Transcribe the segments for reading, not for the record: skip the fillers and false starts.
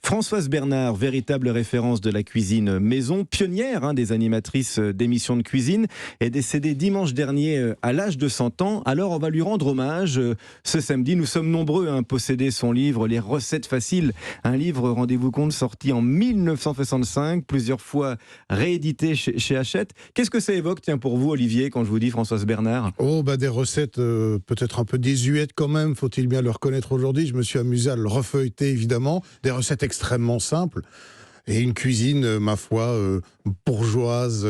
Françoise Bernard, véritable référence de la cuisine maison, pionnière des animatrices d'émissions de cuisine, est décédée dimanche dernier à l'âge de 100 ans. Alors on va lui rendre hommage ce samedi. Nous sommes nombreux à posséder son livre Les recettes faciles. Un livre, rendez-vous compte, sorti en 1965, plusieurs fois réédité chez Hachette. Qu'est-ce que ça évoque, tiens, pour vous, Olivier, quand je vous dis Françoise Bernard ? Des recettes peut-être un peu désuètes quand même, faut-il bien le reconnaître aujourd'hui. Je me suis amusé à le refeuilleter, évidemment. Des recettes extrêmement simples et une cuisine, ma foi, bourgeoise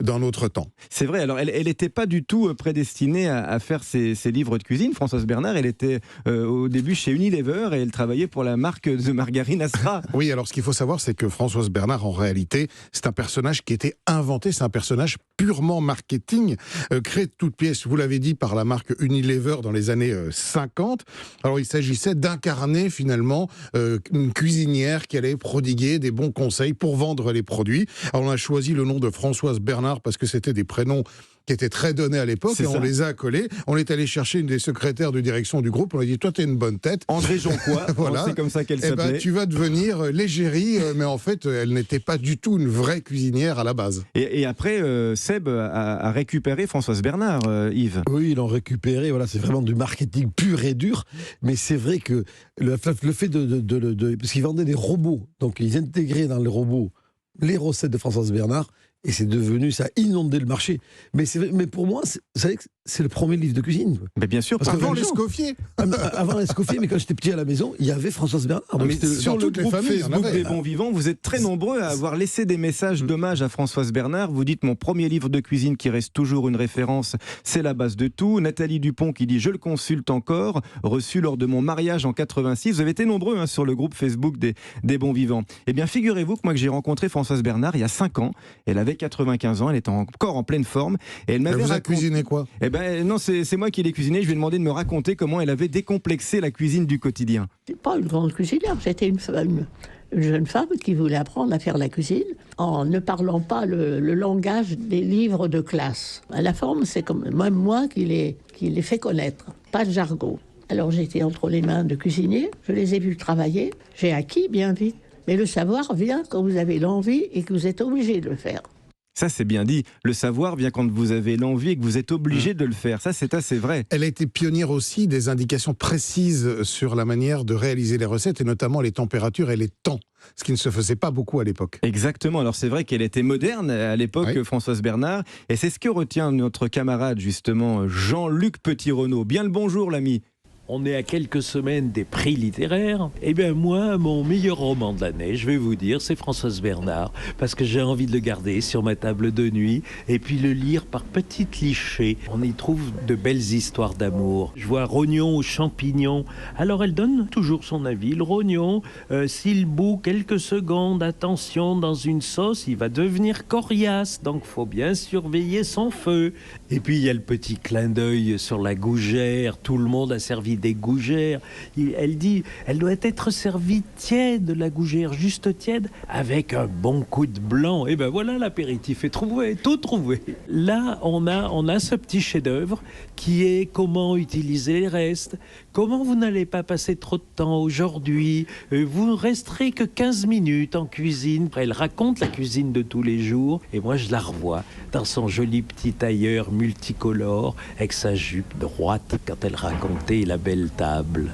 dans notre temps. C'est vrai, alors elle n'était pas du tout prédestinée à faire ses livres de cuisine, Françoise Bernard. Elle était au début chez Unilever et elle travaillait pour la marque de margarine Astra. Oui, alors ce qu'il faut savoir, c'est que Françoise Bernard, en réalité, c'est un personnage qui était inventé, c'est un personnage purement marketing, créé de toutes pièces, vous l'avez dit, par la marque Unilever dans les années 50. Alors il s'agissait d'incarner finalement une cuisinière qui allait prodiguer des bons conseils pour vendre les produits. Alors on a choisi le nom de Françoise Bernard parce que c'était des prénoms qui étaient très donnés à l'époque, et on les a collés. On est allé chercher une des secrétaires de direction du groupe, on lui a dit, toi t'es une bonne tête. André Jonquois, voilà. C'est comme ça qu'elle s'appelait. Tu vas devenir l'égérie, mais en fait elle n'était pas du tout une vraie cuisinière à la base. Et après, Seb a récupéré Françoise Bernard, Yves. Oui, ils l'ont récupéré, voilà, c'est vraiment du marketing pur et dur, mais c'est vrai que le fait parce qu'ils vendaient des robots, donc ils intégraient dans les robots les recettes de Françoise Bernard, et c'est devenu, ça a inondé le marché. Mais pour moi, c'est le premier livre de cuisine. Mais bien sûr, avant l'Escoffier. Avant l'Escoffier, mais quand j'étais petit à la maison, il y avait Françoise Bernard. Donc sur le groupe Facebook des Bons Vivants, vous êtes très nombreux à avoir laissé des messages d'hommage à Françoise Bernard. Vous dites, mon premier livre de cuisine qui reste toujours une référence, c'est la base de tout. Nathalie Dupont qui dit, je le consulte encore, reçu lors de mon mariage en 86. Vous avez été nombreux sur le groupe Facebook des Bons Vivants. Eh bien, figurez-vous que moi que j'ai rencontré Françoise Bernard il y a 5 ans, elle avait 95 ans, elle était encore en pleine forme. Et elle m'avait cuisiné quoi ? Eh ben non, c'est moi qui l'ai cuisiné. Je lui ai demandé de me raconter comment elle avait décomplexé la cuisine du quotidien. C'est pas une grande cuisinière, j'étais une jeune femme qui voulait apprendre à faire la cuisine en ne parlant pas le langage des livres de classe. La forme, c'est comme même moi qui les fait connaître, pas de jargon. Alors j'étais entre les mains de cuisiniers, je les ai vus travailler, j'ai acquis bien vite. Mais le savoir vient quand vous avez l'envie et que vous êtes obligé de le faire. Ça, c'est bien dit. Le savoir vient quand vous avez l'envie et que vous êtes obligé de le faire. Ça, c'est assez vrai. Elle a été pionnière aussi des indications précises sur la manière de réaliser les recettes, et notamment les températures et les temps, ce qui ne se faisait pas beaucoup à l'époque. Exactement. Alors, c'est vrai qu'elle était moderne à l'époque, oui. Françoise Bernard. Et c'est ce que retient notre camarade, justement, Jean-Luc Petit-Renaud. Bien le bonjour, l'ami. On est à quelques semaines des prix littéraires. Eh bien moi, mon meilleur roman de l'année, je vais vous dire, c'est Françoise Bernard, parce que j'ai envie de le garder sur ma table de nuit et puis le lire par petites clichés. On y trouve de belles histoires d'amour. Je vois rognon ou champignon. Alors elle donne toujours son avis. Le rognon, s'il bout quelques secondes, attention, dans une sauce, il va devenir coriace. Donc faut bien surveiller son feu. Et puis il y a le petit clin d'œil sur la gougère. Tout le monde a servi des gougères. Elle dit, elle doit être servie tiède, la gougère, juste tiède, avec un bon coup de blanc. Et ben voilà, l'apéritif est trouvé, tout trouvé. Là, on a ce petit chef-d'œuvre qui est comment utiliser les restes, comment vous n'allez pas passer trop de temps aujourd'hui, vous resterez que 15 minutes en cuisine. Elle raconte la cuisine de tous les jours, et moi je la revois dans son joli petit tailleur multicolore, avec sa jupe droite quand elle racontait la belle table.